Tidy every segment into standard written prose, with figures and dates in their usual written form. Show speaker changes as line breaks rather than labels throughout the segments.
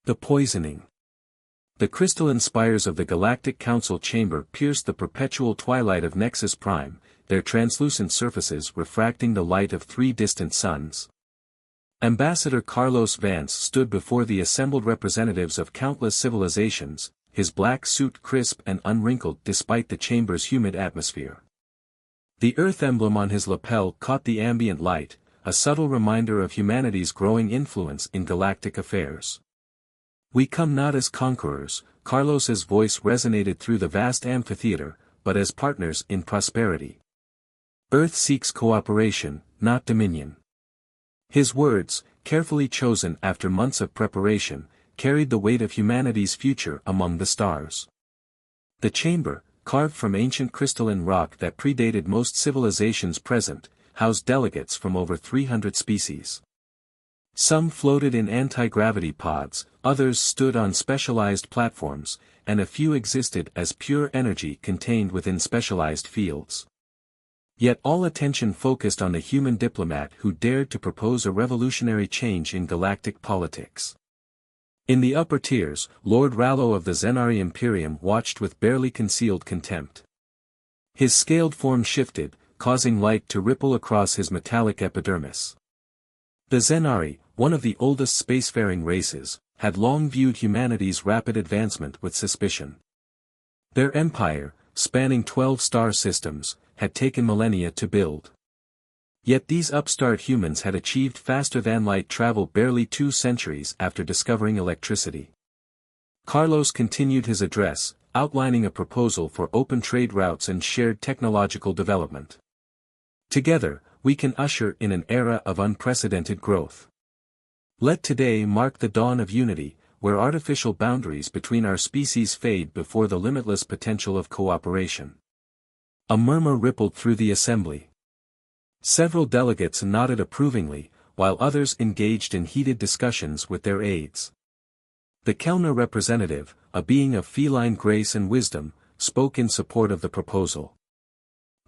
The poisoning. The crystalline spires of the Galactic Council chamber pierced the perpetual twilight of Nexus Prime, their translucent surfaces refracting the light of 3 distant suns. Ambassador Carlos Vance stood before the assembled representatives of countless civilizations, his black suit crisp and unwrinkled despite the chamber's humid atmosphere. The Earth emblem on his lapel caught the ambient light, a subtle reminder of humanity's growing influence in galactic affairs. "We come not as conquerors," Carlos's voice resonated through the vast amphitheater, "but as partners in prosperity. Earth seeks cooperation, not dominion." His words, carefully chosen after months of preparation, carried the weight of humanity's future among the stars. The chamber, carved from ancient crystalline rock that predated most civilizations present, housed delegates from over 300 species. Some floated in anti-gravity pods, others stood on specialized platforms, and a few existed as pure energy contained within specialized fields. Yet all attention focused on the human diplomat who dared to propose a revolutionary change in galactic politics. In the upper tiers, Lord Rallo of the Zenari Imperium watched with barely concealed contempt. His scaled form shifted, causing light to ripple across his metallic epidermis. The Zenari, one of the oldest spacefaring races, had long viewed humanity's rapid advancement with suspicion. Their empire, spanning 12 star systems, had taken millennia to build. Yet these upstart humans had achieved faster-than-light travel barely 2 centuries after discovering electricity. Carlos continued his address, outlining a proposal for open trade routes and shared technological development. "Together, we can usher in an era of unprecedented growth. Let today mark the dawn of unity, where artificial boundaries between our species fade before the limitless potential of cooperation." A murmur rippled through the assembly. Several delegates nodded approvingly, while others engaged in heated discussions with their aides. The Kellner representative, a being of feline grace and wisdom, spoke in support of the proposal.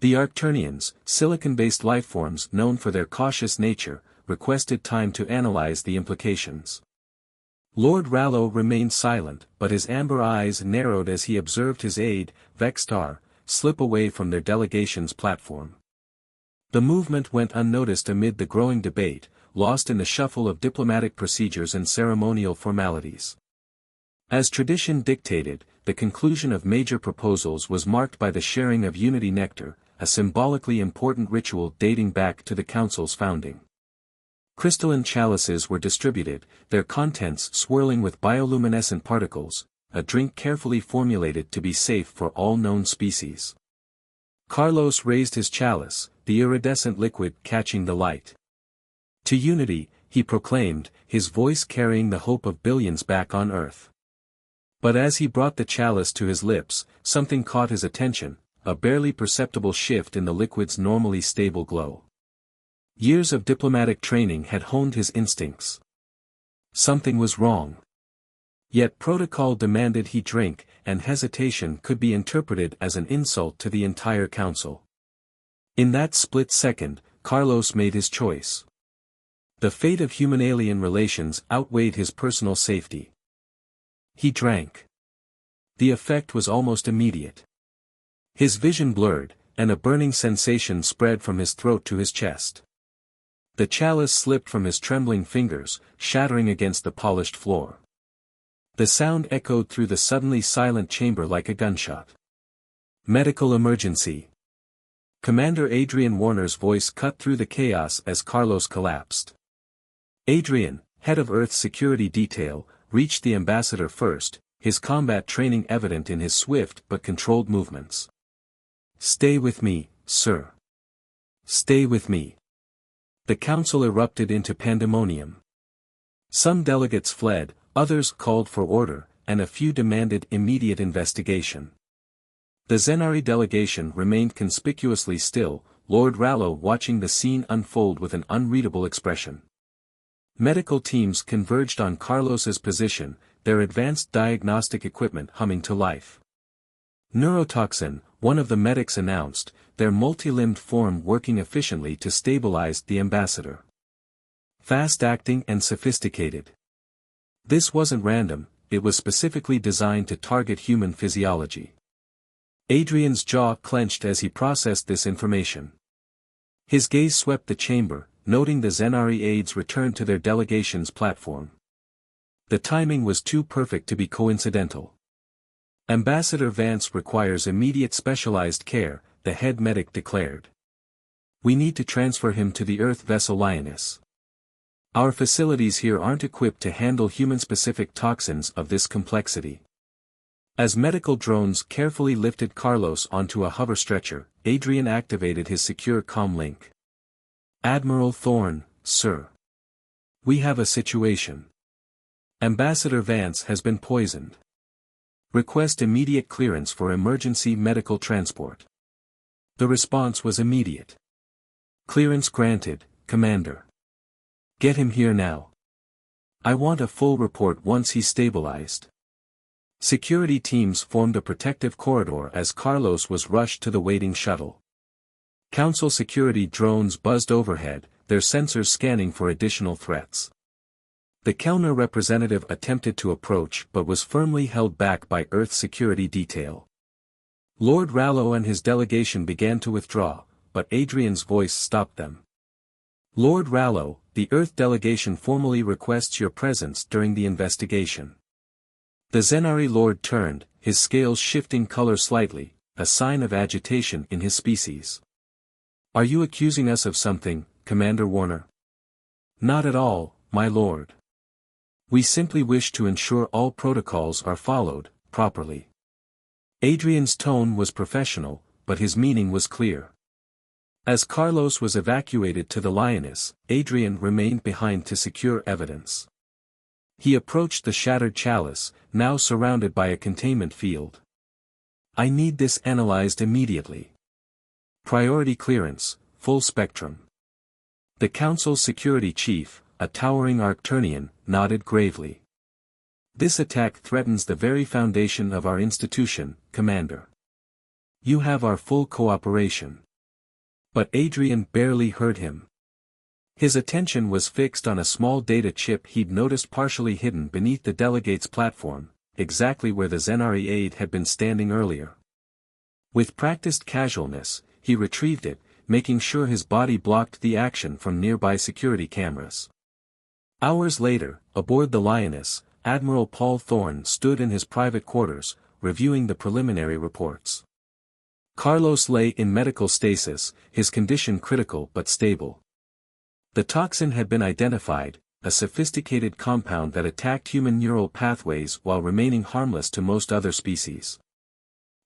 The Arcturnians, silicon-based lifeforms known for their cautious nature, requested time to analyze the implications. Lord Rallo remained silent, but his amber eyes narrowed as he observed his aide, Vextar, slip away from their delegation's platform. The movement went unnoticed amid the growing debate, lost in the shuffle of diplomatic procedures and ceremonial formalities. As tradition dictated, the conclusion of major proposals was marked by the sharing of unity nectar, a symbolically important ritual dating back to the Council's founding. Crystalline chalices were distributed, their contents swirling with bioluminescent particles, a drink carefully formulated to be safe for all known species. Carlos raised his chalice, the iridescent liquid catching the light. "To unity," he proclaimed, his voice carrying the hope of billions back on Earth. But as he brought the chalice to his lips, something caught his attention, a barely perceptible shift in the liquid's normally stable glow. Years of diplomatic training had honed his instincts. Something was wrong. Yet protocol demanded he drink, and hesitation could be interpreted as an insult to the entire council. In that split second, Carlos made his choice. The fate of human-alien relations outweighed his personal safety. He drank. The effect was almost immediate. His vision blurred, and a burning sensation spread from his throat to his chest. The chalice slipped from his trembling fingers, shattering against the polished floor. The sound echoed through the suddenly silent chamber like a gunshot. "Medical emergency." Commander Adrien Warner's voice cut through the chaos as Carlos collapsed. Adrien, head of Earth's security detail, reached the ambassador first, his combat training evident in his swift but controlled movements. "Stay with me, sir. Stay with me." The council erupted into pandemonium. Some delegates fled, others called for order, and a few demanded immediate investigation. The Zenari delegation remained conspicuously still, Lord Rallo watching the scene unfold with an unreadable expression. Medical teams converged on Carlos's position, their advanced diagnostic equipment humming to life. "Neurotoxin," one of the medics announced, their multi-limbed form working efficiently to stabilize the ambassador. "Fast-acting and sophisticated. This wasn't random, it was specifically designed to target human physiology. Adrien's jaw clenched as he processed this information. His gaze swept the chamber, noting the Zenari aides return to their delegation's platform. The timing was too perfect to be coincidental. Ambassador Vance requires immediate specialized care, the head medic declared. We need to transfer him to the Earth vessel Lioness. Our facilities here aren't equipped to handle human-specific toxins of this complexity. As medical drones carefully lifted Carlos onto a hover stretcher, Adrien activated his secure comm link. Admiral Thorne, sir. We have a situation. Ambassador Vance has been poisoned. Request immediate clearance for emergency medical transport. The response was immediate. Clearance granted, Commander. Get him here now. I want a full report once he's stabilized. Security teams formed a protective corridor as Carlos was rushed to the waiting shuttle. Council security drones buzzed overhead, their sensors scanning for additional threats. The Kellner representative attempted to approach but was firmly held back by Earth security detail. Lord Rallo and his delegation began to withdraw, but Adrien's voice stopped them. Lord Rallo, the Earth delegation formally requests your presence during the investigation. The Zenari Lord turned, his scales shifting color slightly, a sign of agitation in his species. Are you accusing us of something, Commander Warner? Not at all, my lord. We simply wish to ensure all protocols are followed, properly. Adrien's tone was professional, but his meaning was clear. As Carlos was evacuated to the Lioness, Adrien remained behind to secure evidence. He approached the shattered chalice, now surrounded by a containment field. I need this analyzed immediately. Priority clearance, full spectrum. The Council's security chief, a towering Arcturnian, nodded gravely. This attack threatens the very foundation of our institution, Commander. You have our full cooperation. But Adrien barely heard him. His attention was fixed on a small data chip he'd noticed partially hidden beneath the delegate's platform, exactly where the Zenari aide had been standing earlier. With practiced casualness, he retrieved it, making sure his body blocked the action from nearby security cameras. Hours later, aboard the Lioness, Admiral Paul Thorne stood in his private quarters, reviewing the preliminary reports. Carlos lay in medical stasis, his condition critical but stable. The toxin had been identified, a sophisticated compound that attacked human neural pathways while remaining harmless to most other species.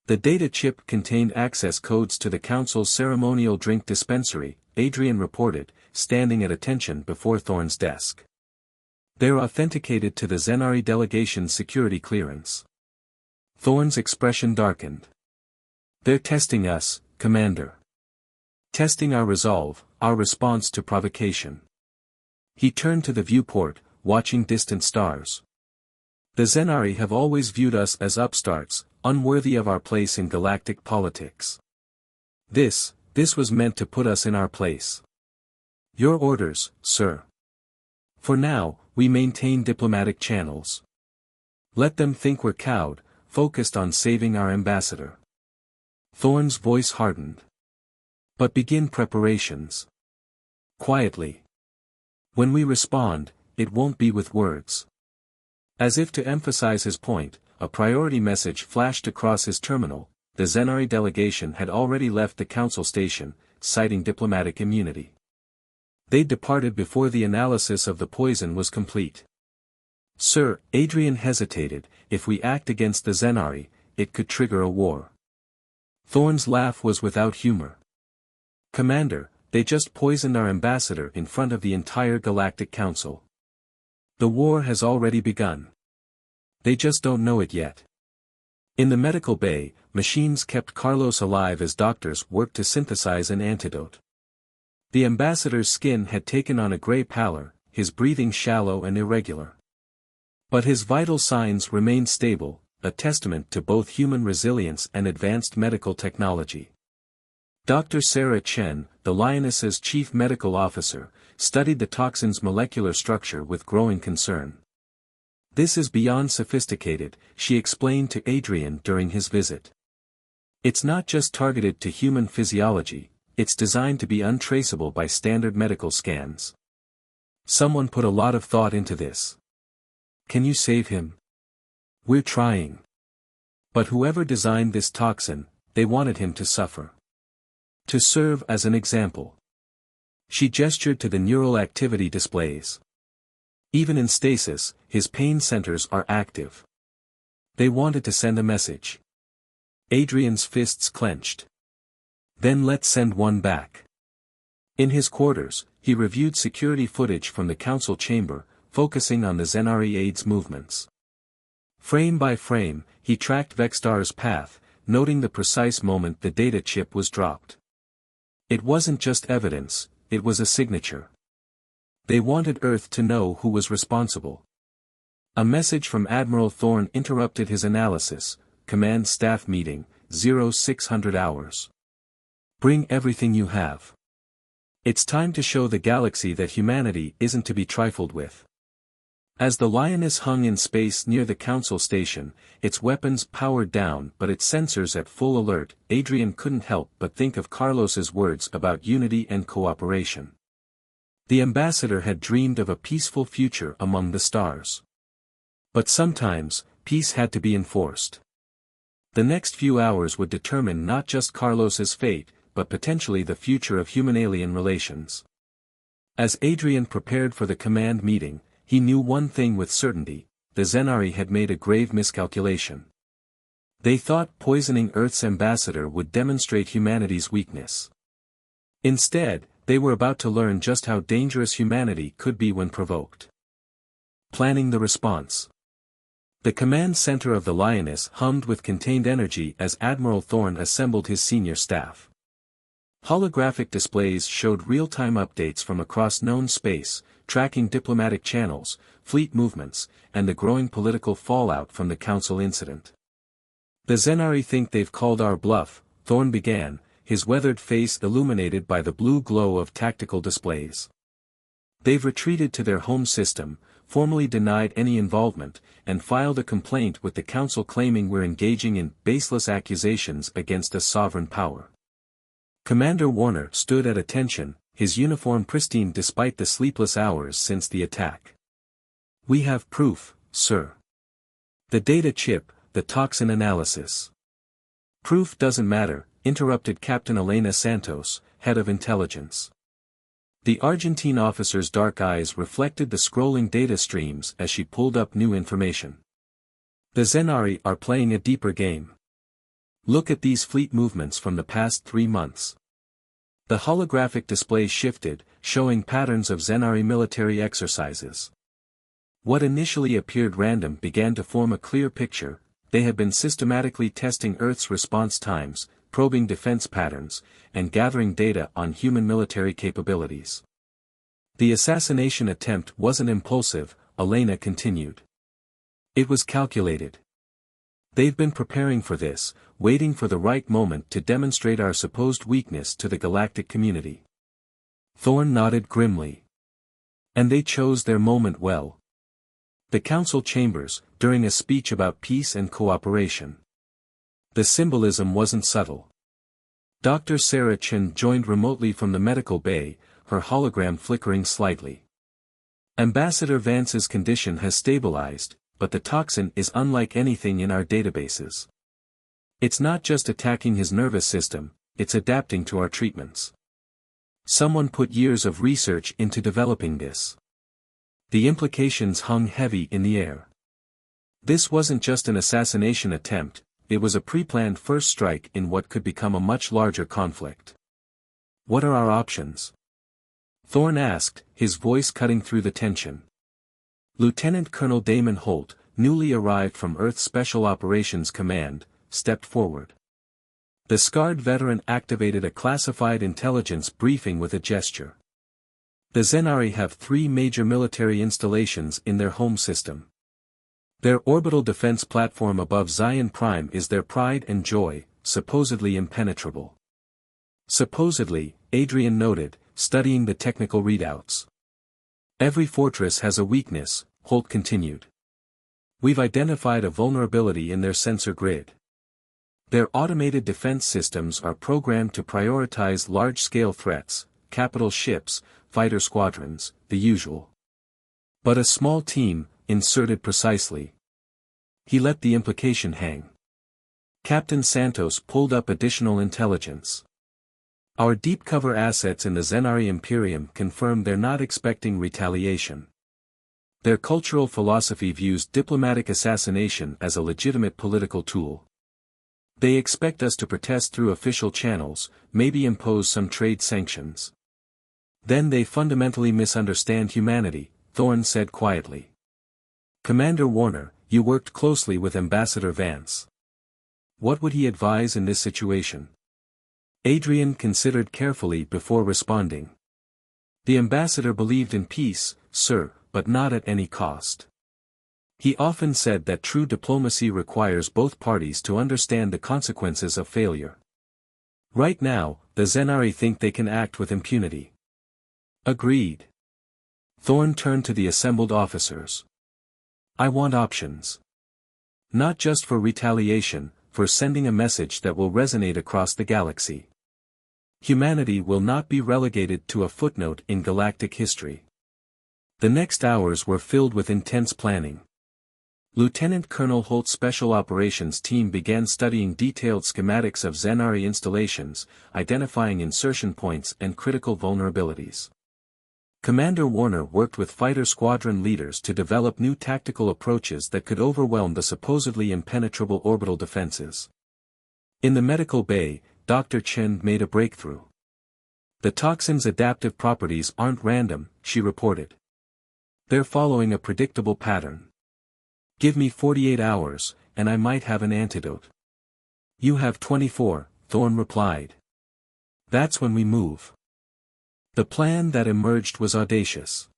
The data chip contained access codes to the Council's ceremonial drink dispensary, Adrien reported, standing at attention before Thorne's desk. They're authenticated to the Zenari delegation's security clearance. Thorne's expression darkened. They're testing us, Commander. Testing our resolve, our response to provocation. He turned to the viewport, watching distant stars. The Zenari have always viewed us as upstarts, unworthy of our place in galactic politics. This was meant to put us in our place. Your orders, sir. For now, we maintain diplomatic channels. Let them think we're cowed, focused on saving our ambassador. Thorne's voice hardened. But begin preparations. Quietly. When we respond, it won't be with words. As if to emphasize his point, a priority message flashed across his terminal. The Zenari delegation had already left the Council station, citing diplomatic immunity. They departed before the analysis of the poison was complete. Sir, Adrien hesitated, if we act against the Zenari, it could trigger a war. Thorne's laugh was without humor. Commander, they just poisoned our ambassador in front of the entire Galactic Council. The war has already begun. They just don't know it yet. In the medical bay, machines kept Carlos alive as doctors worked to synthesize an antidote. The ambassador's skin had taken on a gray pallor, his breathing shallow and irregular. But his vital signs remained stable, a testament to both human resilience and advanced medical technology. Dr. Sarah Chen, the Lioness's chief medical officer, studied the toxin's molecular structure with growing concern. This is beyond sophisticated, she explained to Adrien during his visit. It's not just targeted to human physiology, it's designed to be untraceable by standard medical scans. Someone put a lot of thought into this. Can you save him? We're trying. But whoever designed this toxin, they wanted him to suffer. To serve as an example. She gestured to the neural activity displays. Even in stasis, his pain centers are active. They wanted to send a message. Adrien's fists clenched. Then let's send one back. In his quarters, he reviewed security footage from the council chamber, focusing on the Zenari aide's movements. Frame by frame, he tracked Vextar's path, noting the precise moment the data chip was dropped. It wasn't just evidence, it was a signature. They wanted Earth to know who was responsible. A message from Admiral Thorne interrupted his analysis. Command staff meeting, 0600 hours. Bring everything you have. It's time to show the galaxy that humanity isn't to be trifled with. As the Lioness hung in space near the council station, its weapons powered down but its sensors at full alert, Adrien couldn't help but think of Carlos's words about unity and cooperation. The ambassador had dreamed of a peaceful future among the stars. But sometimes, peace had to be enforced. The next few hours would determine not just Carlos's fate, but potentially the future of human-alien relations. As Adrien prepared for the command meeting, he knew one thing with certainty: the Zenari had made a grave miscalculation. They thought poisoning Earth's ambassador would demonstrate humanity's weakness. Instead, they were about to learn just how dangerous humanity could be when provoked. Planning the response. The command center of the Lioness hummed with contained energy as Admiral Thorne assembled his senior staff. Holographic displays showed real-time updates from across known space, tracking diplomatic channels, fleet movements, and the growing political fallout from the Council incident. The Zenari think they've called our bluff, Thorne began, his weathered face illuminated by the blue glow of tactical displays. They've retreated to their home system, formally denied any involvement, and filed a complaint with the Council claiming we're engaging in baseless accusations against a sovereign power. Commander Warner stood at attention, his uniform pristine despite the sleepless hours since the attack. We have proof, sir. The data chip, the toxin analysis. Proof doesn't matter, interrupted Captain Elena Santos, head of intelligence. The Argentine officer's dark eyes reflected the scrolling data streams as she pulled up new information. The Zenari are playing a deeper game. Look at these fleet movements from the past 3 months. The holographic display shifted, showing patterns of Zenari military exercises. What initially appeared random began to form a clear picture. They had been systematically testing Earth's response times, probing defense patterns, and gathering data on human military capabilities. The assassination attempt wasn't impulsive, Elena continued. It was calculated. They've been preparing for this, waiting for the right moment to demonstrate our supposed weakness to the galactic community. Thorne nodded grimly. And they chose their moment well. The council chambers, during a speech about peace and cooperation. The symbolism wasn't subtle. Dr. Sarah Chen joined remotely from the medical bay, her hologram flickering slightly. Ambassador Vance's condition has stabilized, but the toxin is unlike anything in our databases. It's not just attacking his nervous system, it's adapting to our treatments. Someone put years of research into developing this. The implications hung heavy in the air. This wasn't just an assassination attempt, it was a pre-planned first strike in what could become a much larger conflict. What are our options? Thorne asked, his voice cutting through the tension. Lieutenant Colonel Damon Holt, newly arrived from Earth Special Operations Command, stepped forward. The scarred veteran activated a classified intelligence briefing with a gesture. The Zenari have 3 major military installations in their home system. Their orbital defense platform above Zion Prime is their pride and joy, supposedly impenetrable. Supposedly, Adrien noted, studying the technical readouts. Every fortress has a weakness, Holt continued. We've identified a vulnerability in their sensor grid. Their automated defense systems are programmed to prioritize large-scale threats, capital ships, fighter squadrons, the usual. But a small team, inserted precisely. He let the implication hang. Captain Santos pulled up additional intelligence. Our deep cover assets in the Zenari Imperium confirm they're not expecting retaliation. Their cultural philosophy views diplomatic assassination as a legitimate political tool. They expect us to protest through official channels, maybe impose some trade sanctions. Then they fundamentally misunderstand humanity, Thorne said quietly. Commander Warner, you worked closely with Ambassador Vance. What would he advise in this situation? Adrien considered carefully before responding. The ambassador believed in peace, sir, but not at any cost. He often said that true diplomacy requires both parties to understand the consequences of failure. Right now, the Zenari think they can act with impunity. Agreed. Thorne turned to the assembled officers. I want options. Not just for retaliation, for sending a message that will resonate across the galaxy. Humanity will not be relegated to a footnote in galactic history. The next hours were filled with intense planning. Lieutenant Colonel Holt's Special Operations team began studying detailed schematics of Zenari installations, identifying insertion points and critical vulnerabilities. Commander Warner worked with fighter squadron leaders to develop new tactical approaches that could overwhelm the supposedly impenetrable orbital defenses. In the medical bay, Dr. Chen made a breakthrough. The toxin's adaptive properties aren't random, she reported. They're following a predictable pattern. Give me 48 hours, and I might have an antidote. You have 24, Thorne replied. That's when we move. The plan that emerged was audacious.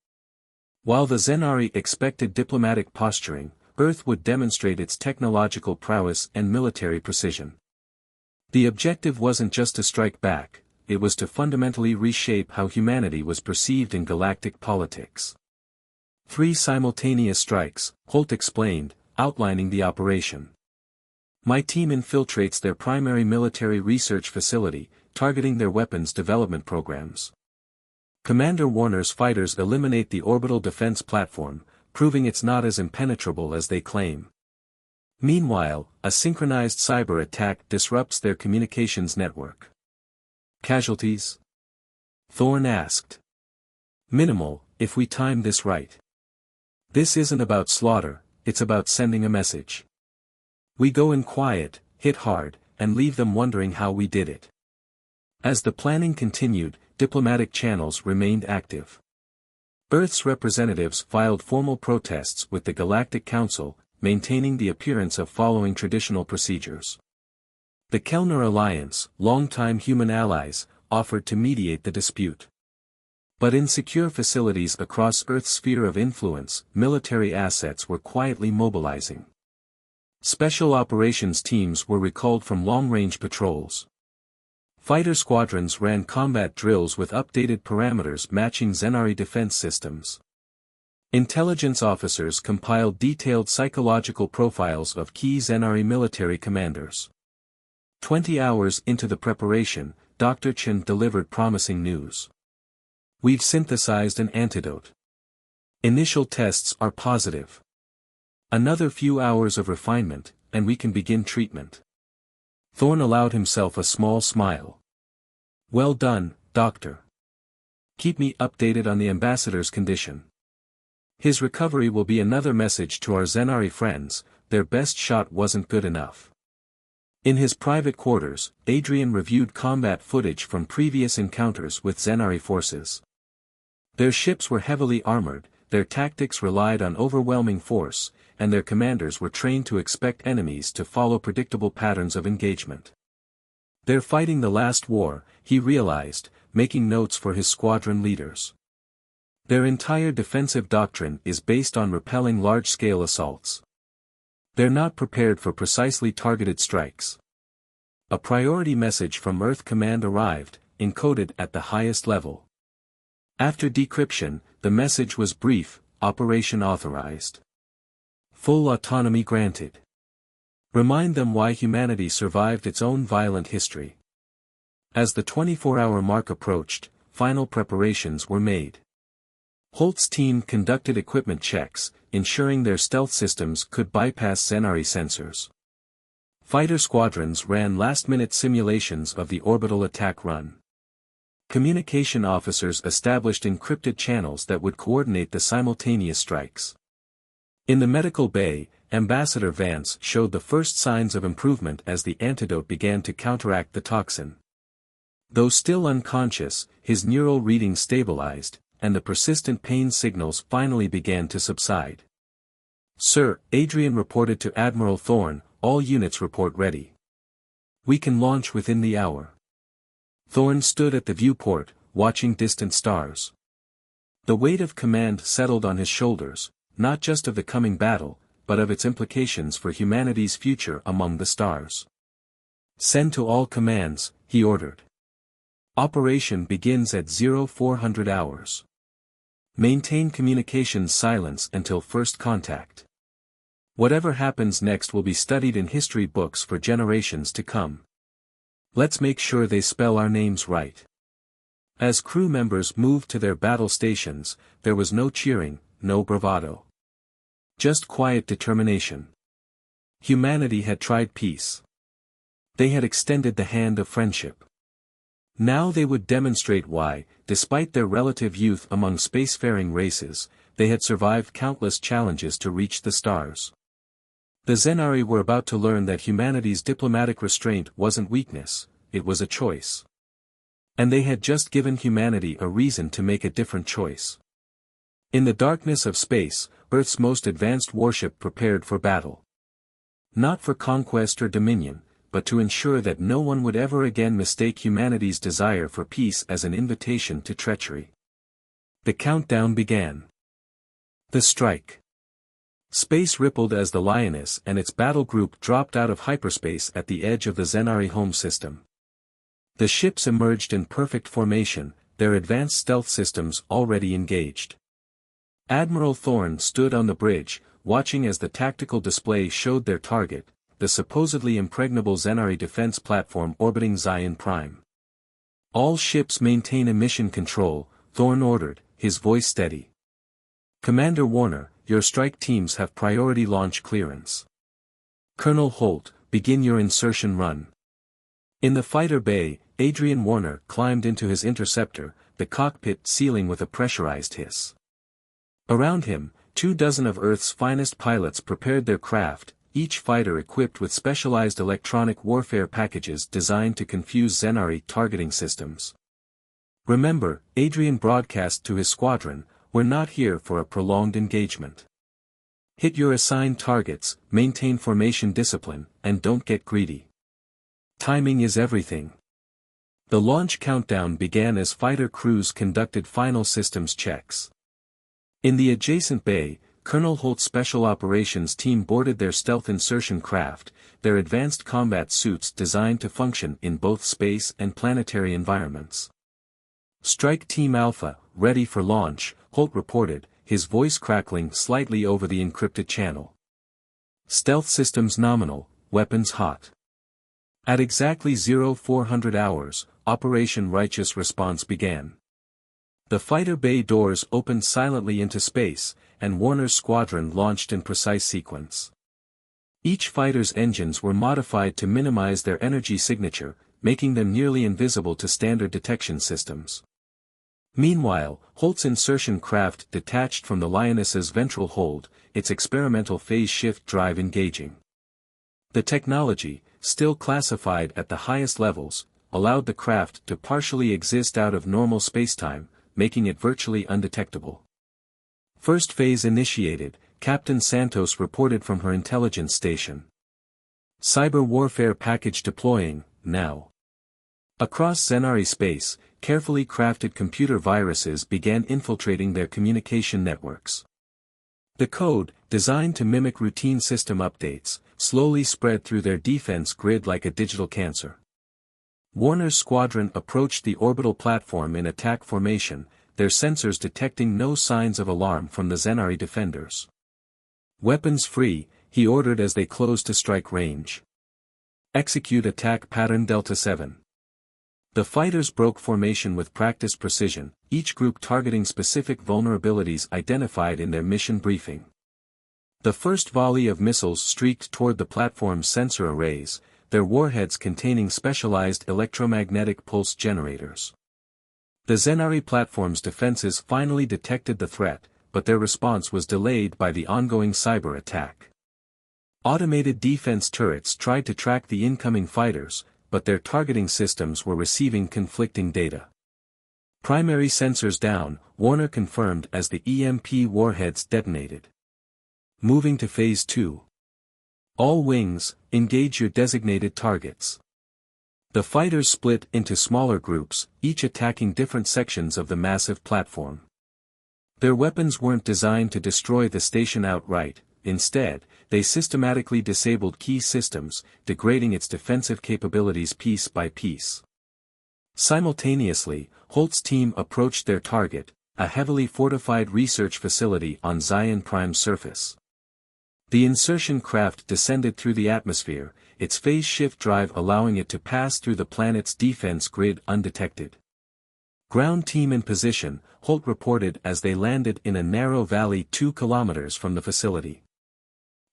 While the Zenari expected diplomatic posturing, Earth would demonstrate its technological prowess and military precision. The objective wasn't just to strike back, it was to fundamentally reshape how humanity was perceived in galactic politics. 3 simultaneous strikes, Holt explained, outlining the operation. My team infiltrates their primary military research facility, targeting their weapons development programs. Commander Warner's fighters eliminate the orbital defense platform, proving it's not as impenetrable as they claim. Meanwhile, a synchronized cyber attack disrupts their communications network. Casualties? Thorne asked. Minimal, if we time this right. This isn't about slaughter, it's about sending a message. We go in quiet, hit hard, and leave them wondering how we did it. As the planning continued, diplomatic channels remained active. Earth's representatives filed formal protests with the Galactic Council, maintaining the appearance of following traditional procedures. The Kellner Alliance, longtime human allies, offered to mediate the dispute. But in secure facilities across Earth's sphere of influence, military assets were quietly mobilizing. Special operations teams were recalled from long-range patrols. Fighter squadrons ran combat drills with updated parameters matching Zenari defense systems. Intelligence officers compiled detailed psychological profiles of key Zenari military commanders. 20 hours into the preparation, Dr. Chen delivered promising news. We've synthesized an antidote. Initial tests are positive. Another few hours of refinement, and we can begin treatment. Thorne allowed himself a small smile. Well done, Doctor. Keep me updated on the ambassador's condition. His recovery will be another message to our Zenari friends, their best shot wasn't good enough. In his private quarters, Adrien reviewed combat footage from previous encounters with Zenari forces. Their ships were heavily armored, their tactics relied on overwhelming force, and their commanders were trained to expect enemies to follow predictable patterns of engagement. They're fighting the last war, he realized, making notes for his squadron leaders. Their entire defensive doctrine is based on repelling large-scale assaults. They're not prepared for precisely targeted strikes. A priority message from Earth Command arrived, encoded at the highest level. After decryption, the message was brief: Operation authorized. Full autonomy granted. Remind them why humanity survived its own violent history. As the 24-hour mark approached, final preparations were made. Holt's team conducted equipment checks, ensuring their stealth systems could bypass Zenari sensors. Fighter squadrons ran last-minute simulations of the orbital attack run. Communication officers established encrypted channels that would coordinate the simultaneous strikes. In the medical bay, Ambassador Vance showed the first signs of improvement as the antidote began to counteract the toxin. Though still unconscious, his neural readings stabilized, and the persistent pain signals finally began to subside. "Sir," Adrien reported to Admiral Thorne, "all units report ready. We can launch within the hour." Thorne stood at the viewport, watching distant stars. The weight of command settled on his shoulders, not just of the coming battle, but of its implications for humanity's future among the stars. "Send to all commands," he ordered. "Operation begins at 0400 hours. Maintain communications silence until first contact. Whatever happens next will be studied in history books for generations to come. Let's make sure they spell our names right." As crew members moved to their battle stations, there was no cheering, no bravado. Just quiet determination. Humanity had tried peace. They had extended the hand of friendship. Now they would demonstrate why, despite their relative youth among spacefaring races, they had survived countless challenges to reach the stars. The Zenari were about to learn that humanity's diplomatic restraint wasn't weakness, it was a choice. And they had just given humanity a reason to make a different choice. In the darkness of space, Earth's most advanced warship prepared for battle. Not for conquest or dominion, but to ensure that no one would ever again mistake humanity's desire for peace as an invitation to treachery. The countdown began. The strike. Space rippled as the Lioness and its battle group dropped out of hyperspace at the edge of the Zenari home system. The ships emerged in perfect formation, their advanced stealth systems already engaged. Admiral Thorne stood on the bridge, watching as the tactical display showed their target, the supposedly impregnable Zenari defense platform orbiting Zion Prime. "All ships maintain emission control," Thorne ordered, his voice steady. "Commander Warner, your strike teams have priority launch clearance. Colonel Holt, begin your insertion run." In the fighter bay, Adrien Warner climbed into his interceptor, the cockpit sealing with a pressurized hiss. Around him, 24 of Earth's finest pilots prepared their craft, each fighter equipped with specialized electronic warfare packages designed to confuse Zenari targeting systems. "Remember," Adrien broadcast to his squadron, "we're not here for a prolonged engagement. Hit your assigned targets, maintain formation discipline, and don't get greedy. Timing is everything." The launch countdown began as fighter crews conducted final systems checks. In the adjacent bay, Colonel Holt's Special Operations team boarded their stealth insertion craft, their advanced combat suits designed to function in both space and planetary environments. "Strike Team Alpha, ready for launch," Holt reported, his voice crackling slightly over the encrypted channel. "Stealth systems nominal, weapons hot." At exactly 0400 hours, Operation Righteous Response began. The fighter bay doors opened silently into space, and Warner's squadron launched in precise sequence. Each fighter's engines were modified to minimize their energy signature, making them nearly invisible to standard detection systems. Meanwhile, Holt's insertion craft detached from the Lioness's ventral hold, its experimental phase shift drive engaging. The technology, still classified at the highest levels, allowed the craft to partially exist out of normal spacetime, making it virtually undetectable. First phase initiated, Captain Santos reported from her intelligence station. "Cyber warfare package deploying, now." Across Zenari space, carefully crafted computer viruses began infiltrating their communication networks. The code, designed to mimic routine system updates, slowly spread through their defense grid like a digital cancer. Warner's squadron approached the orbital platform in attack formation, their sensors detecting no signs of alarm from the Zenari defenders. Weapons free, he ordered as they closed to strike range. Execute attack pattern Delta 7. The fighters broke formation with practiced precision, each group targeting specific vulnerabilities identified in their mission briefing. The first volley of missiles streaked toward the platform's sensor arrays, their warheads containing specialized electromagnetic pulse generators. The Zenari platform's defenses finally detected the threat, but their response was delayed by the ongoing cyber attack. Automated defense turrets tried to track the incoming fighters, but their targeting systems were receiving conflicting data. Primary sensors down, Warner confirmed as the EMP warheads detonated. Moving to Phase 2. All wings, engage your designated targets. The fighters split into smaller groups, each attacking different sections of the massive platform. Their weapons weren't designed to destroy the station outright, instead, they systematically disabled key systems, degrading its defensive capabilities piece by piece. Simultaneously, Holt's team approached their target, a heavily fortified research facility on Zion Prime's surface. The insertion craft descended through the atmosphere, its phase shift drive allowing it to pass through the planet's defense grid undetected. Ground team in position, Holt reported as they landed in a narrow valley 2 kilometers from the facility.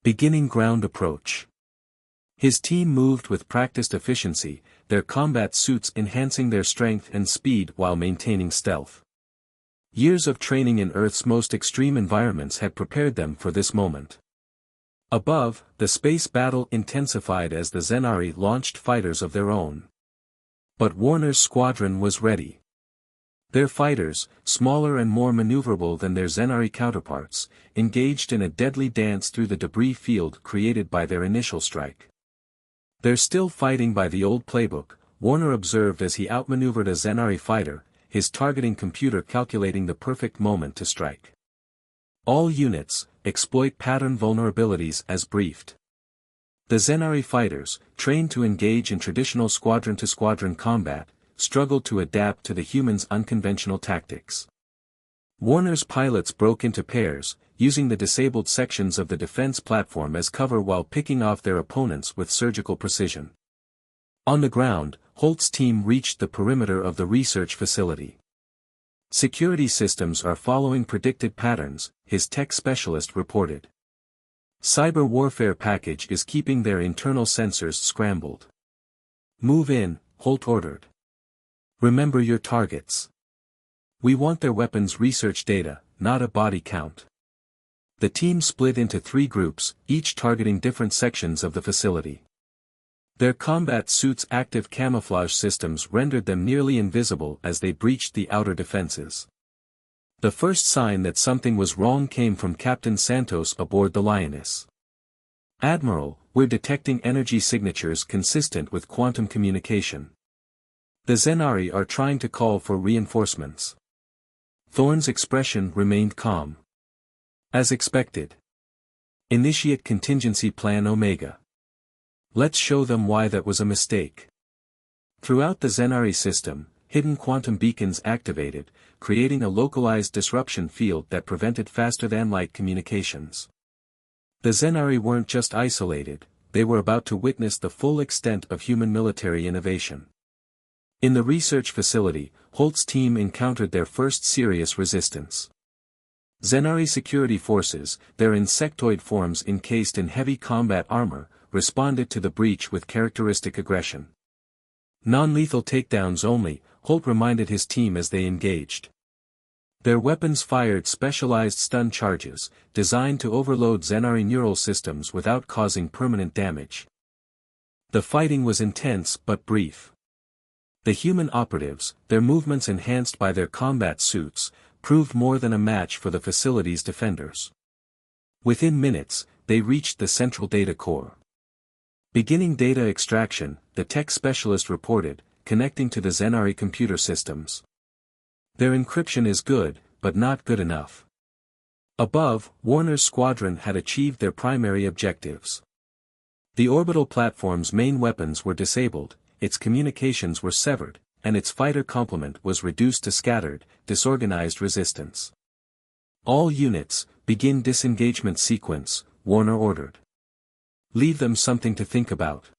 Beginning ground approach. His team moved with practiced efficiency, their combat suits enhancing their strength and speed while maintaining stealth. Years of training in Earth's most extreme environments had prepared them for this moment. Above, the space battle intensified as the Zenari launched fighters of their own. But Warner's squadron was ready. Their fighters, smaller and more maneuverable than their Zenari counterparts, engaged in a deadly dance through the debris field created by their initial strike. "They're still fighting by the old playbook," Warner observed as he outmaneuvered a Zenari fighter, his targeting computer calculating the perfect moment to strike. All units, exploit pattern vulnerabilities as briefed. The Zenari fighters, trained to engage in traditional squadron-to-squadron combat, struggled to adapt to the humans' unconventional tactics. Warner's pilots broke into pairs, using the disabled sections of the defense platform as cover while picking off their opponents with surgical precision. On the ground, Holt's team reached the perimeter of the research facility. "Security systems are following predicted patterns," his tech specialist reported. "Cyber warfare package is keeping their internal sensors scrambled." "Move in," Holt ordered. "Remember your targets. We want their weapons research data, not a body count." The team split into 3 groups, each targeting different sections of the facility. Their combat suits' active camouflage systems rendered them nearly invisible as they breached the outer defenses. The first sign that something was wrong came from Captain Santos aboard the Lioness. "Admiral, we're detecting energy signatures consistent with quantum communication. The Zenari are trying to call for reinforcements." Thorne's expression remained calm. "As expected. Initiate contingency plan Omega. Let's show them why that was a mistake." Throughout the Zenari system, hidden quantum beacons activated, creating a localized disruption field that prevented faster-than-light communications. The Zenari weren't just isolated, they were about to witness the full extent of human military innovation. In the research facility, Holt's team encountered their first serious resistance. Zenari security forces, their insectoid forms encased in heavy combat armor, responded to the breach with characteristic aggression. "Non-lethal takedowns only," Holt reminded his team as they engaged. Their weapons fired specialized stun charges, designed to overload Zenari neural systems without causing permanent damage. The fighting was intense but brief. The human operatives, their movements enhanced by their combat suits, proved more than a match for the facility's defenders. Within minutes, they reached the central data core. Beginning data extraction, the tech specialist reported, connecting to the Zenari computer systems. "Their encryption is good, but not good enough." Above, Warner's squadron had achieved their primary objectives. The orbital platform's main weapons were disabled, its communications were severed, and its fighter complement was reduced to scattered, disorganized resistance. "All units, begin disengagement sequence," Warner ordered. Leave them something to think about.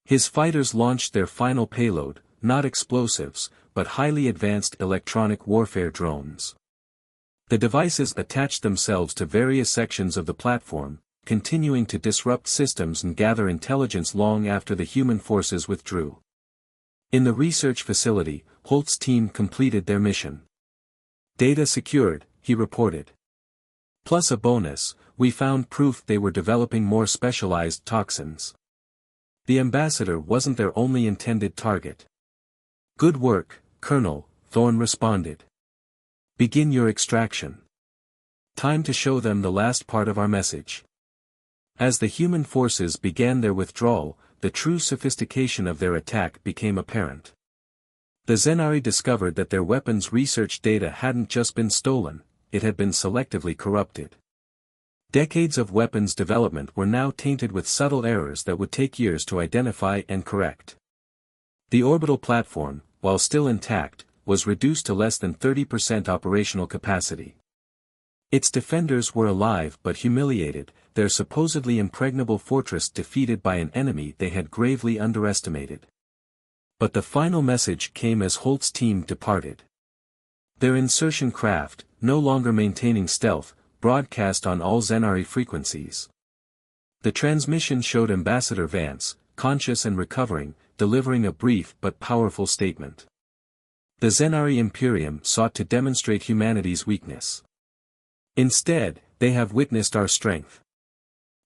His fighters launched their final payload, not explosives, but highly advanced electronic warfare drones. The devices attached themselves to various sections of the platform, continuing to disrupt systems and gather intelligence long after the human forces withdrew. In the research facility, Holt's team completed their mission. Data secured, he reported. Plus a bonus, we found proof they were developing more specialized toxins. The ambassador wasn't their only intended target. Good work, Colonel, Thorne responded. Begin your extraction. Time to show them the last part of our message. As the human forces began their withdrawal, the true sophistication of their attack became apparent. The Zenari discovered that their weapons research data hadn't just been stolen, it had been selectively corrupted. Decades of weapons development were now tainted with subtle errors that would take years to identify and correct. The orbital platform, while still intact, was reduced to less than 30% operational capacity. Its defenders were alive but humiliated, their supposedly impregnable fortress defeated by an enemy they had gravely underestimated. But the final message came as Holt's team departed. Their insertion craft, no longer maintaining stealth, broadcast on all Zenari frequencies. The transmission showed Ambassador Vance, conscious and recovering, delivering a brief but powerful statement. The Zenari Imperium sought to demonstrate humanity's weakness. Instead, they have witnessed our strength.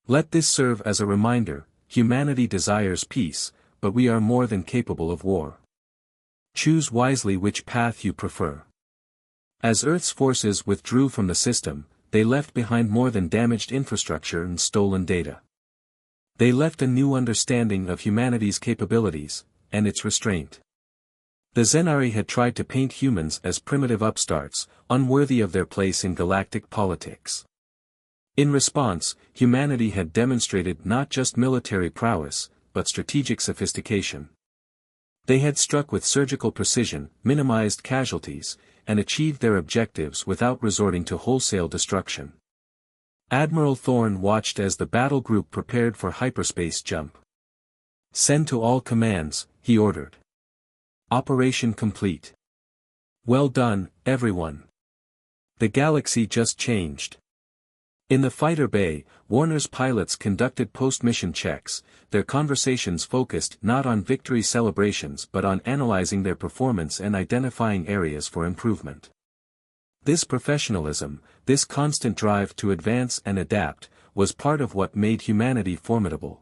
Let this serve as a reminder, humanity desires peace, but we are more than capable of war. Choose wisely which path you prefer. As Earth's forces withdrew from the system, they left behind more than damaged infrastructure and stolen data. They left a new understanding of humanity's capabilities, and its restraint. The Zenari had tried to paint humans as primitive upstarts, unworthy of their place in galactic politics. In response, humanity had demonstrated not just military prowess, but strategic sophistication. They had struck with surgical precision, minimized casualties, and achieved their objectives without resorting to wholesale destruction. Admiral Thorne watched as the battle group prepared for hyperspace jump. Send to all commands, he ordered. Operation complete. Well done, everyone. The galaxy just changed. In the fighter bay, Warner's pilots conducted post-mission checks, their conversations focused not on victory celebrations but on analyzing their performance and identifying areas for improvement. This professionalism, this constant drive to advance and adapt, was part of what made humanity formidable.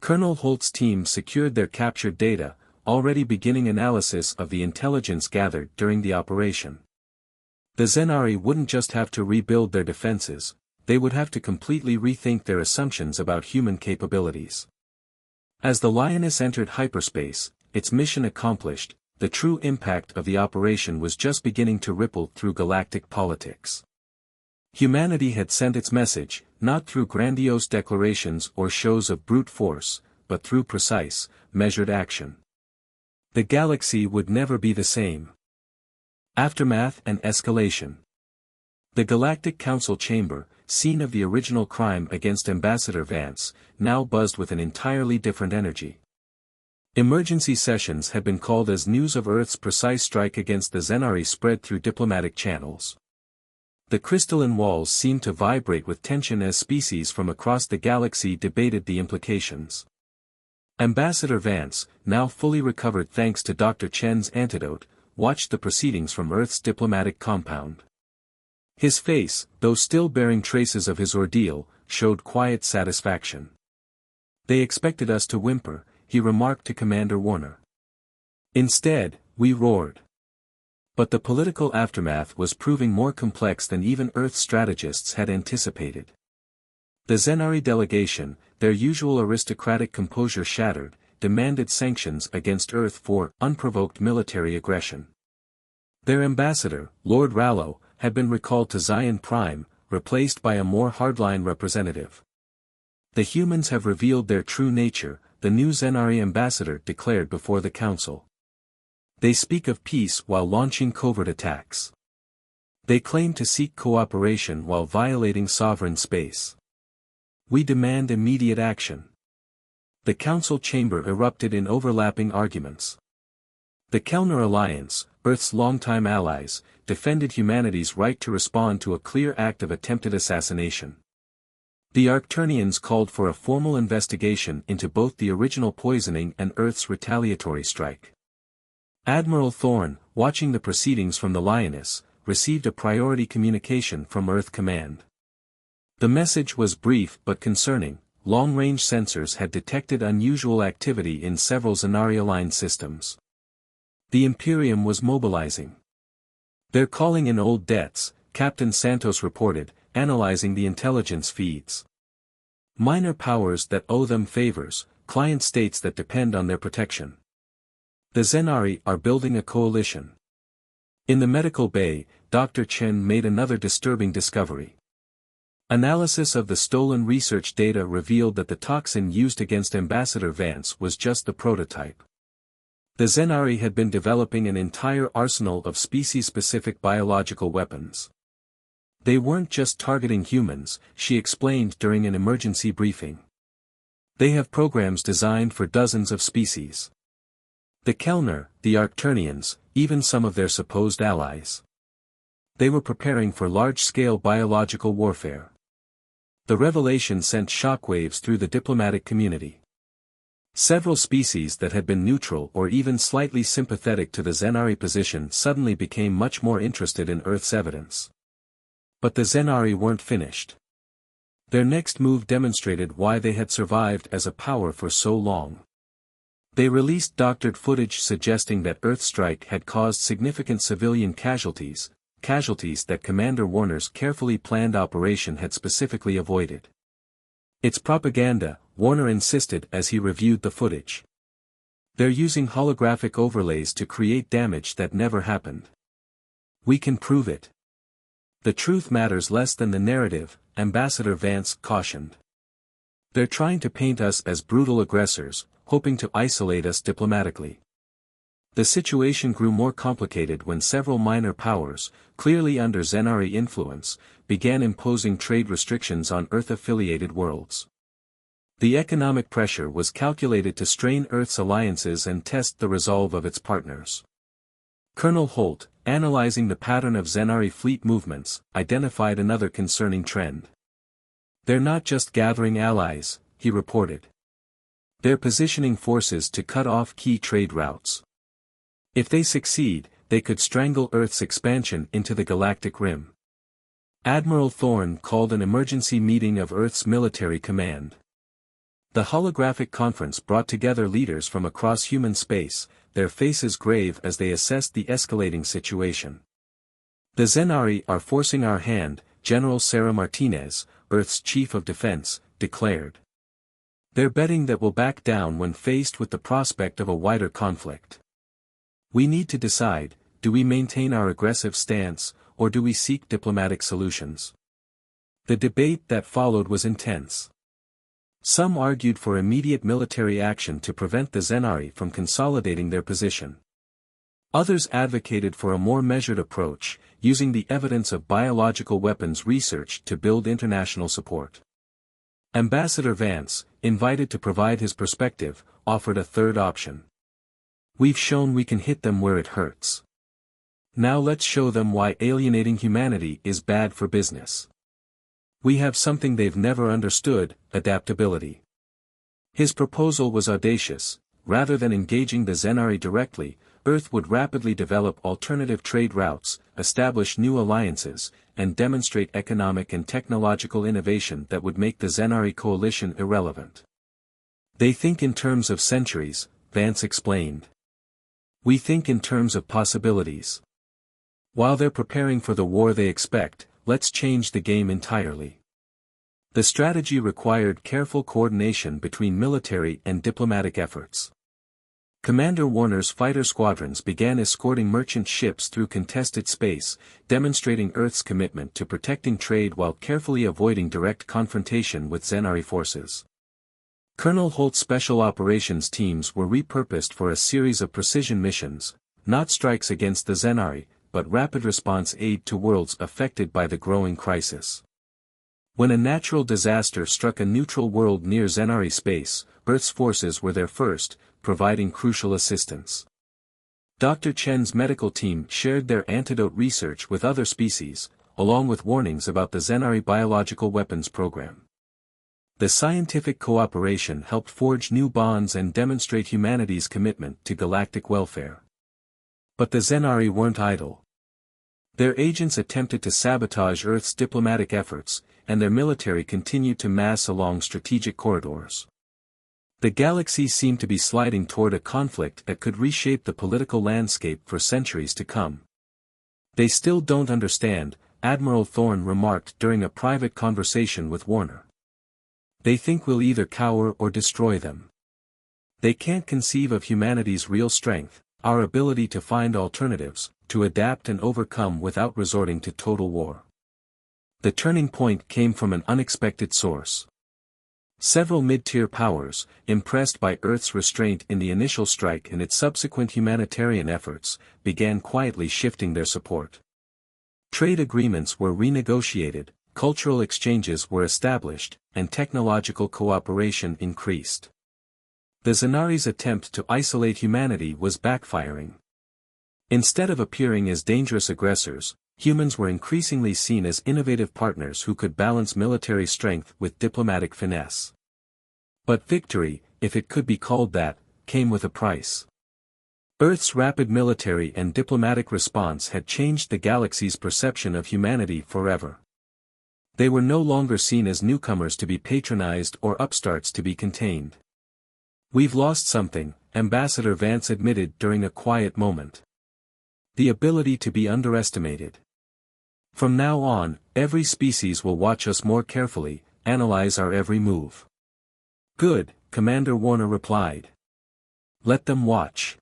Colonel Holt's team secured their captured data, already beginning analysis of the intelligence gathered during the operation. The Zenari wouldn't just have to rebuild their defenses, they would have to completely rethink their assumptions about human capabilities. As the Lioness entered hyperspace, its mission accomplished, the true impact of the operation was just beginning to ripple through galactic politics. Humanity had sent its message, not through grandiose declarations or shows of brute force, but through precise, measured action. The galaxy would never be the same. Aftermath and escalation. The Galactic Council chamber, scene of the original crime against Ambassador Vance, now buzzed with an entirely different energy. Emergency sessions had been called as news of Earth's precise strike against the Zenari spread through diplomatic channels. The crystalline walls seemed to vibrate with tension as species from across the galaxy debated the implications. Ambassador Vance, now fully recovered thanks to Dr. Chen's antidote, watched the proceedings from Earth's diplomatic compound. His face, though still bearing traces of his ordeal, showed quiet satisfaction. They expected us to whimper, he remarked to Commander Warner. Instead, we roared. But the political aftermath was proving more complex than even Earth strategists had anticipated. The Zenari delegation, their usual aristocratic composure shattered, demanded sanctions against Earth for unprovoked military aggression. Their ambassador, Lord Rallo, had been recalled to Zion Prime, replaced by a more hardline representative. The humans have revealed their true nature, the new Zenari ambassador declared before the council. They speak of peace while launching covert attacks. They claim to seek cooperation while violating sovereign space. We demand immediate action. The council chamber erupted in overlapping arguments. The Kellner Alliance, Earth's longtime allies, defended humanity's right to respond to a clear act of attempted assassination. The Arcturnians called for a formal investigation into both the original poisoning and Earth's retaliatory strike. Admiral Thorne, watching the proceedings from the Lioness, received a priority communication from Earth Command. The message was brief but concerning. Long-range sensors had detected unusual activity in several Zenari-aligned systems. The Imperium was mobilizing. They're calling in old debts, Captain Santos reported, analyzing the intelligence feeds. Minor powers that owe them favors, client states that depend on their protection. The Zenari are building a coalition. In the medical bay, Dr. Chen made another disturbing discovery. Analysis of the stolen research data revealed that the toxin used against Ambassador Vance was just the prototype. The Zenari had been developing an entire arsenal of species-specific biological weapons. They weren't just targeting humans, she explained during an emergency briefing. They have programs designed for dozens of species. The Kellner, the Arcturnians, even some of their supposed allies. They were preparing for large-scale biological warfare. The revelation sent shockwaves through the diplomatic community. Several species that had been neutral or even slightly sympathetic to the Zenari position suddenly became much more interested in Earth's evidence. But the Zenari weren't finished. Their next move demonstrated why they had survived as a power for so long. They released doctored footage suggesting that Earth's strike had caused significant civilian casualties that Commander Warner's carefully planned operation had specifically avoided. It's propaganda, Warner insisted as he reviewed the footage. They're using holographic overlays to create damage that never happened. We can prove it. The truth matters less than the narrative, Ambassador Vance cautioned. They're trying to paint us as brutal aggressors, hoping to isolate us diplomatically. The situation grew more complicated when several minor powers, clearly under Zenari influence, began imposing trade restrictions on Earth-affiliated worlds. The economic pressure was calculated to strain Earth's alliances and test the resolve of its partners. Colonel Holt, analyzing the pattern of Zenari fleet movements, identified another concerning trend. They're not just gathering allies, he reported. They're positioning forces to cut off key trade routes. If they succeed, they could strangle Earth's expansion into the galactic rim. Admiral Thorne called an emergency meeting of Earth's military command. The holographic conference brought together leaders from across human space, their faces grave as they assessed the escalating situation. The Zenari are forcing our hand, General Sarah Martinez, Earth's chief of defense, declared. They're betting that we'll back down when faced with the prospect of a wider conflict. We need to decide, do we maintain our aggressive stance, or do we seek diplomatic solutions? The debate that followed was intense. Some argued for immediate military action to prevent the Zenari from consolidating their position. Others advocated for a more measured approach, using the evidence of biological weapons research to build international support. Ambassador Vance, invited to provide his perspective, offered a third option. We've shown we can hit them where it hurts. Now let's show them why alienating humanity is bad for business. We have something they've never understood, adaptability. His proposal was audacious. Rather than engaging the Zenari directly, Earth would rapidly develop alternative trade routes, establish new alliances, and demonstrate economic and technological innovation that would make the Zenari coalition irrelevant. They think in terms of centuries, Vance explained. We think in terms of possibilities. While they're preparing for the war they expect, let's change the game entirely. The strategy required careful coordination between military and diplomatic efforts. Commander Warner's fighter squadrons began escorting merchant ships through contested space, demonstrating Earth's commitment to protecting trade while carefully avoiding direct confrontation with Zenari forces. Colonel Holt's special operations teams were repurposed for a series of precision missions, not strikes against the Zenari, but rapid response aid to worlds affected by the growing crisis. When a natural disaster struck a neutral world near Zenari space, Earth's forces were there first, providing crucial assistance. Dr. Chen's medical team shared their antidote research with other species, along with warnings about the Zenari biological weapons program. The scientific cooperation helped forge new bonds and demonstrate humanity's commitment to galactic welfare. But the Zenari weren't idle. Their agents attempted to sabotage Earth's diplomatic efforts, and their military continued to mass along strategic corridors. The galaxy seemed to be sliding toward a conflict that could reshape the political landscape for centuries to come. "They still don't understand," Admiral Thorne remarked during a private conversation with Warner. "They think we'll either cower or destroy them. They can't conceive of humanity's real strength, our ability to find alternatives, to adapt and overcome without resorting to total war." The turning point came from an unexpected source. Several mid-tier powers, impressed by Earth's restraint in the initial strike and its subsequent humanitarian efforts, began quietly shifting their support. Trade agreements were renegotiated, cultural exchanges were established, and technological cooperation increased. The Zenari's attempt to isolate humanity was backfiring. Instead of appearing as dangerous aggressors, humans were increasingly seen as innovative partners who could balance military strength with diplomatic finesse. But victory, if it could be called that, came with a price. Earth's rapid military and diplomatic response had changed the galaxy's perception of humanity forever. They were no longer seen as newcomers to be patronized or upstarts to be contained. "We've lost something," Ambassador Vance admitted during a quiet moment. "The ability to be underestimated. From now on, every species will watch us more carefully, analyze our every move." "Good," Commander Warner replied. "Let them watch.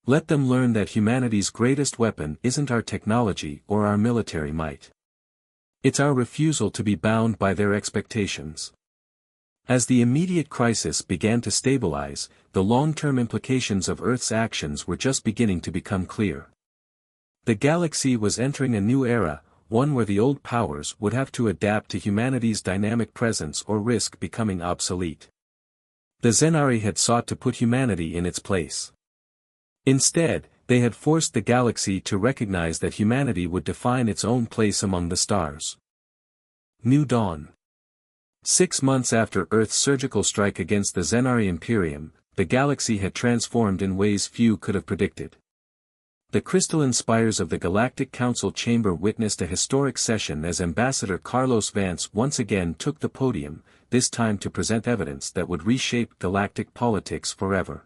Let them learn that humanity's greatest weapon isn't our technology or our military might. It's our refusal to be bound by their expectations." As the immediate crisis began to stabilize, the long-term implications of Earth's actions were just beginning to become clear. The galaxy was entering a new era, one where the old powers would have to adapt to humanity's dynamic presence or risk becoming obsolete. The Zenari had sought to put humanity in its place. Instead, they had forced the galaxy to recognize that humanity would define its own place among the stars. New Dawn. 6 months after Earth's surgical strike against the Zenari Imperium, the galaxy had transformed in ways few could have predicted. The crystalline spires of the Galactic Council chamber witnessed a historic session as Ambassador Carlos Vance once again took the podium, this time to present evidence that would reshape galactic politics forever.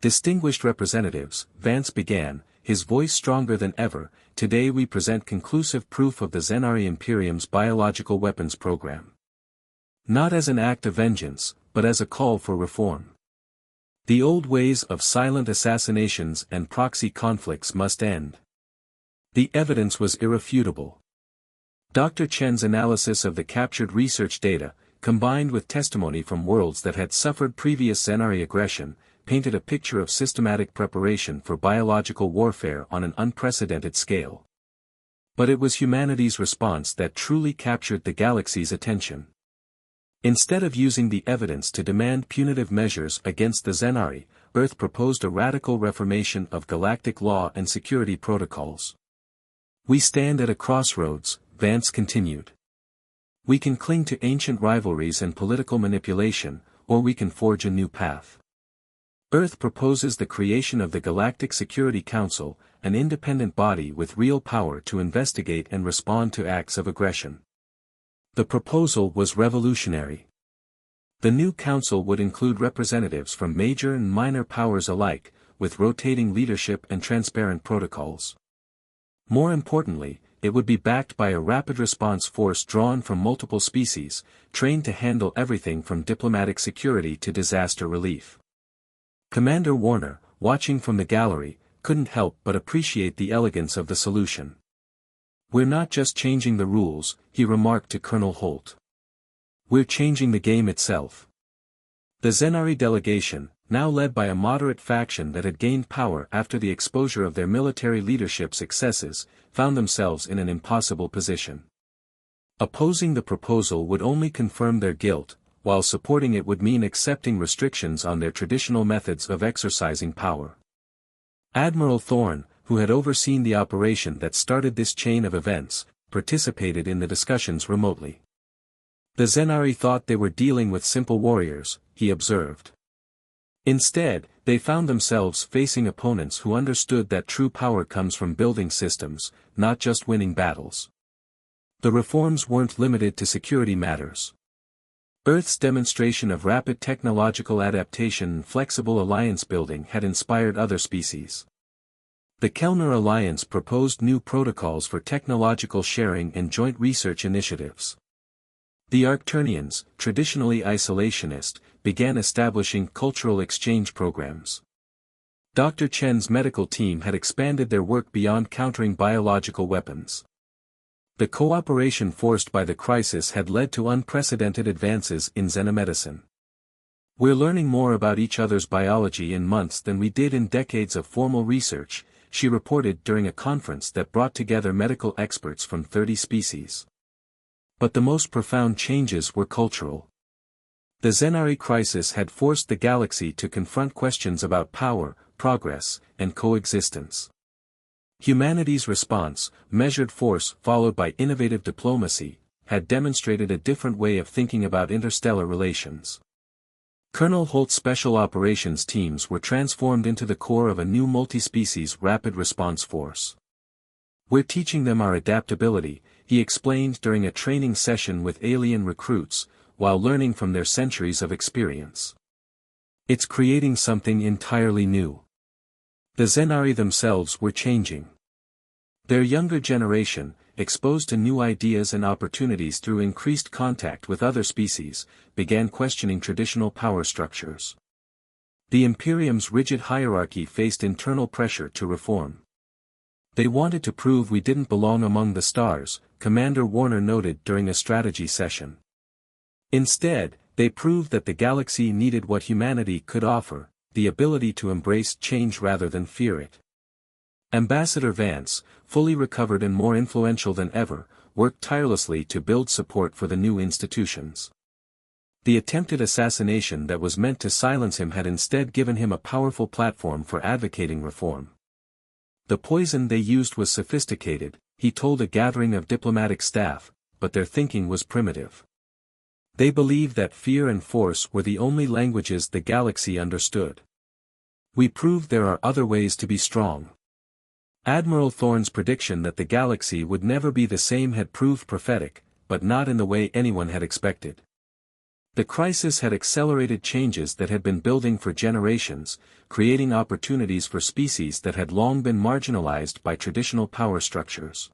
"Distinguished representatives," Vance began, his voice stronger than ever, "today we present conclusive proof of the Zenari Imperium's biological weapons program. Not as an act of vengeance, but as a call for reform. The old ways of silent assassinations and proxy conflicts must end." The evidence was irrefutable. Dr. Chen's analysis of the captured research data, combined with testimony from worlds that had suffered previous Zenari aggression, painted a picture of systematic preparation for biological warfare on an unprecedented scale. But it was humanity's response that truly captured the galaxy's attention. Instead of using the evidence to demand punitive measures against the Zenari, Earth proposed a radical reformation of galactic law and security protocols. "We stand at a crossroads," Vance continued. "We can cling to ancient rivalries and political manipulation, or we can forge a new path. Earth proposes the creation of the Galactic Security Council, an independent body with real power to investigate and respond to acts of aggression." The proposal was revolutionary. The new council would include representatives from major and minor powers alike, with rotating leadership and transparent protocols. More importantly, it would be backed by a rapid response force drawn from multiple species, trained to handle everything from diplomatic security to disaster relief. Commander Warner, watching from the gallery, couldn't help but appreciate the elegance of the solution. "We're not just changing the rules," he remarked to Colonel Holt. "We're changing the game itself." The Zenari delegation, now led by a moderate faction that had gained power after the exposure of their military leadership successes, found themselves in an impossible position. Opposing the proposal would only confirm their guilt, while supporting it would mean accepting restrictions on their traditional methods of exercising power. Admiral Thorne, who had overseen the operation that started this chain of events, participated in the discussions remotely. The Zenari thought they were dealing with simple warriors, he observed. Instead, they found themselves facing opponents who understood that true power comes from building systems, not just winning battles. The reforms weren't limited to security matters. Earth's demonstration of rapid technological adaptation and flexible alliance building had inspired other species. The Kellner Alliance proposed new protocols for technological sharing and joint research initiatives. The Arcturnians, traditionally isolationist, began establishing cultural exchange programs. Dr. Chen's medical team had expanded their work beyond countering biological weapons. The cooperation forced by the crisis had led to unprecedented advances in xenomedicine. We're learning more about each other's biology in months than we did in decades of formal research, she reported during a conference that brought together medical experts from 30 species. But the most profound changes were cultural. The Zenari crisis had forced the galaxy to confront questions about power, progress, and coexistence. Humanity's response, measured force followed by innovative diplomacy, had demonstrated a different way of thinking about interstellar relations. Colonel Holt's Special Operations teams were transformed into the core of a new multi-species rapid response force. We're teaching them our adaptability, he explained during a training session with alien recruits, while learning from their centuries of experience. It's creating something entirely new. The Zenari themselves were changing. Their younger generation, exposed to new ideas and opportunities through increased contact with other species, began questioning traditional power structures. The Imperium's rigid hierarchy faced internal pressure to reform. They wanted to prove we didn't belong among the stars, Commander Warner noted during a strategy session. Instead, they proved that the galaxy needed what humanity could offer, the ability to embrace change rather than fear it. Ambassador Vance, fully recovered and more influential than ever, worked tirelessly to build support for the new institutions. The attempted assassination that was meant to silence him had instead given him a powerful platform for advocating reform. The poison they used was sophisticated, he told a gathering of diplomatic staff, but their thinking was primitive. They believed that fear and force were the only languages the galaxy understood. We proved there are other ways to be strong. Admiral Thorne's prediction that the galaxy would never be the same had proved prophetic, but not in the way anyone had expected. The crisis had accelerated changes that had been building for generations, creating opportunities for species that had long been marginalized by traditional power structures.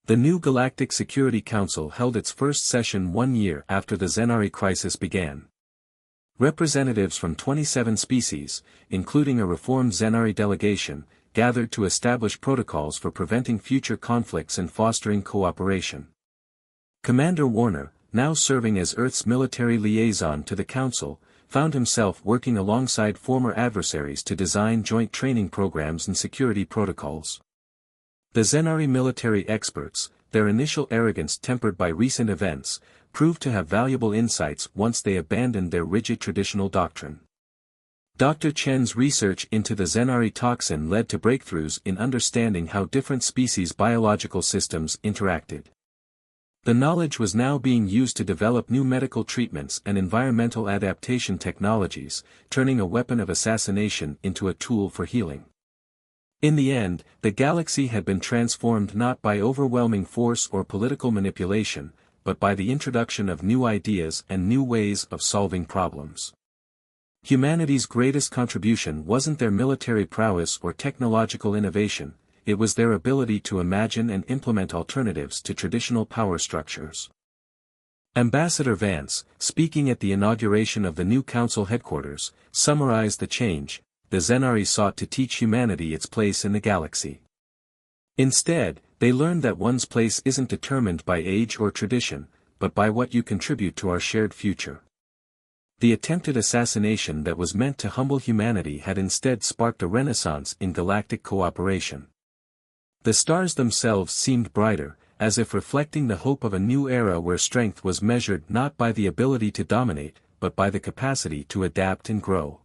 The new Galactic Security Council held its first session 1 year after the Zenari crisis began. Representatives from 27 species, including a reformed Zenari delegation, gathered to establish protocols for preventing future conflicts and fostering cooperation. Commander Warner, now serving as Earth's military liaison to the Council, found himself working alongside former adversaries to design joint training programs and security protocols. The Zenari military experts, their initial arrogance tempered by recent events, proved to have valuable insights once they abandoned their rigid traditional doctrine. Dr. Chen's research into the Zenari toxin led to breakthroughs in understanding how different species' biological systems interacted. The knowledge was now being used to develop new medical treatments and environmental adaptation technologies, turning a weapon of assassination into a tool for healing. In the end, the galaxy had been transformed not by overwhelming force or political manipulation, but by the introduction of new ideas and new ways of solving problems. Humanity's greatest contribution wasn't their military prowess or technological innovation, it was their ability to imagine and implement alternatives to traditional power structures. Ambassador Vance, speaking at the inauguration of the new council headquarters, summarized the change. The Zenari sought to teach humanity its place in the galaxy. Instead, they learned that one's place isn't determined by age or tradition, but by what you contribute to our shared future. The attempted assassination that was meant to humble humanity had instead sparked a renaissance in galactic cooperation. The stars themselves seemed brighter, as if reflecting the hope of a new era where strength was measured not by the ability to dominate, but by the capacity to adapt and grow.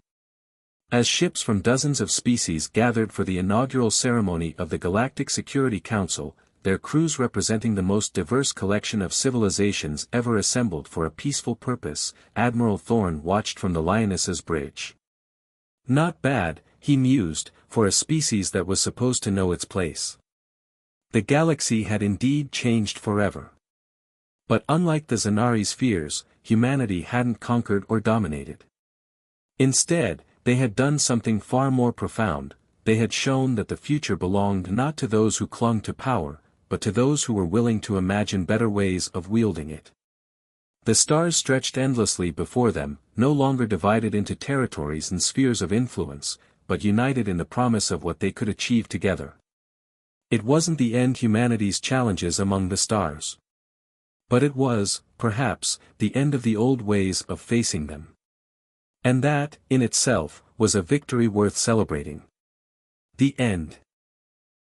As ships from dozens of species gathered for the inaugural ceremony of the Galactic Security Council, their crews representing the most diverse collection of civilizations ever assembled for a peaceful purpose, Admiral Thorne watched from the Lioness's bridge. Not bad, he mused, for a species that was supposed to know its place. The galaxy had indeed changed forever. But unlike the Zanari's fears, humanity hadn't conquered or dominated. Instead, they had done something far more profound. They had shown that the future belonged not to those who clung to power, but to those who were willing to imagine better ways of wielding it. The stars stretched endlessly before them, no longer divided into territories and spheres of influence, but united in the promise of what they could achieve together. It wasn't the end humanity's challenges among the stars. But it was, perhaps, the end of the old ways of facing them. And that, in itself, was a victory worth celebrating. The end.